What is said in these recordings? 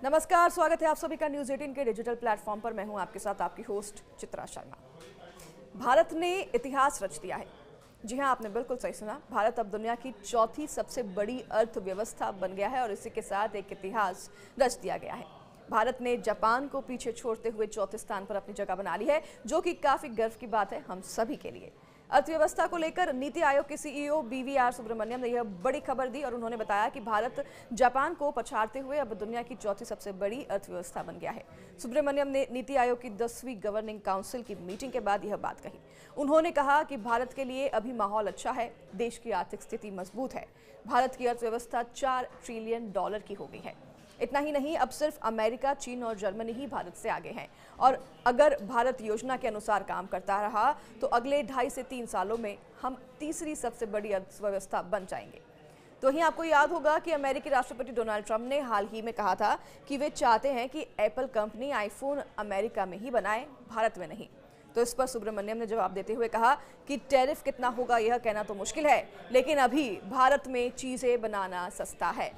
नमस्कार, स्वागत है आप सभी का न्यूज़ 18 के डिजिटल प्लेटफॉर्म पर। मैं हूं आपके साथ आपकी होस्ट चित्रा शर्मा। भारत ने इतिहास रच दिया है। जी हां, आपने बिल्कुल सही सुना। भारत अब दुनिया की चौथी सबसे बड़ी अर्थव्यवस्था बन गया है और इसी के साथ एक इतिहास रच दिया गया है। भारत ने जापान को पीछे छोड़ते हुए चौथे स्थान पर अपनी जगह बना ली है, जो कि काफी गर्व की बात है हम सभी के लिए। अर्थव्यवस्था को लेकर नीति आयोग के सीईओ बीवीआर सुब्रमण्यम ने यह बड़ी खबर दी और उन्होंने बताया कि भारत जापान को पछाड़ते हुए अब दुनिया की चौथी सबसे बड़ी अर्थव्यवस्था बन गया है। सुब्रमण्यम ने नीति आयोग की 10वीं गवर्निंग काउंसिल की मीटिंग के बाद यह बात कही। उन्होंने कहा कि भारत के लिए अभी माहौल अच्छा है, देश की आर्थिक स्थिति मजबूत है। भारत की अर्थव्यवस्था $4 ट्रिलियन की हो गई है। इतना ही नहीं, अब सिर्फ अमेरिका, चीन और जर्मनी ही भारत से आगे हैं और अगर भारत योजना के अनुसार काम करता रहा तो अगले 2.5 से 3 सालों में हम तीसरी सबसे बड़ी अर्थव्यवस्था बन जाएंगे। तो वहीं आपको याद होगा कि अमेरिकी राष्ट्रपति डोनाल्ड ट्रंप ने हाल ही में कहा था कि वे चाहते हैं कि एप्पल कंपनी आईफोन अमेरिका में ही बनाए, भारत में नहीं। तो इस पर सुब्रमण्यम ने जवाब देते हुए कहा कि टैरिफ कितना होगा यह कहना तो मुश्किल है, लेकिन अभी भारत में चीजें बनाना सस्ता है।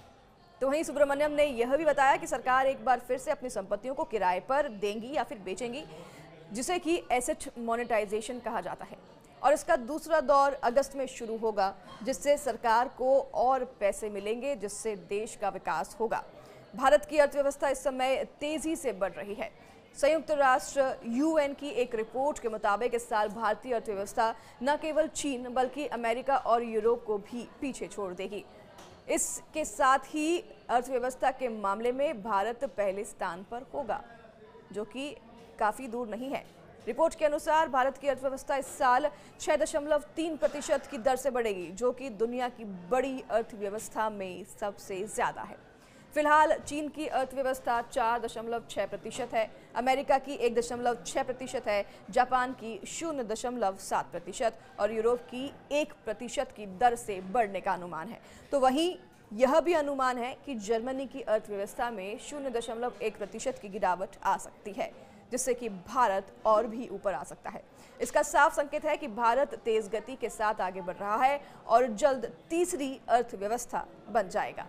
तो वहीं सुब्रमण्यम ने यह भी बताया कि सरकार एक बार फिर से अपनी संपत्तियों को किराए पर देंगी या फिर बेचेंगी, जिसे कि एसेट मोनेटाइजेशन कहा जाता है, और इसका दूसरा दौर अगस्त में शुरू होगा, जिससे सरकार को और पैसे मिलेंगे, जिससे देश का विकास होगा। भारत की अर्थव्यवस्था इस समय तेजी से बढ़ रही है। संयुक्त राष्ट्र यूएन की एक रिपोर्ट के मुताबिक इस साल भारतीय अर्थव्यवस्था न केवल चीन बल्कि अमेरिका और यूरोप को भी पीछे छोड़ देगी। इसके साथ ही अर्थव्यवस्था के मामले में भारत पहले स्थान पर होगा, जो कि काफी दूर नहीं है। रिपोर्ट के अनुसार भारत की अर्थव्यवस्था इस साल 6.3% की दर से बढ़ेगी, जो कि दुनिया की बड़ी अर्थव्यवस्था में सबसे ज्यादा है। फिलहाल चीन की अर्थव्यवस्था 4.6% है, अमेरिका की 1.6% है, जापान की 0.7% और यूरोप की 1% की दर से बढ़ने का अनुमान है। तो वहीं यह भी अनुमान है कि जर्मनी की अर्थव्यवस्था में 0.1% की गिरावट आ सकती है, जिससे कि भारत और भी ऊपर आ सकता है। इसका साफ संकेत है कि भारत तेज गति के साथ आगे बढ़ रहा है और जल्द तीसरी अर्थव्यवस्था बन जाएगा।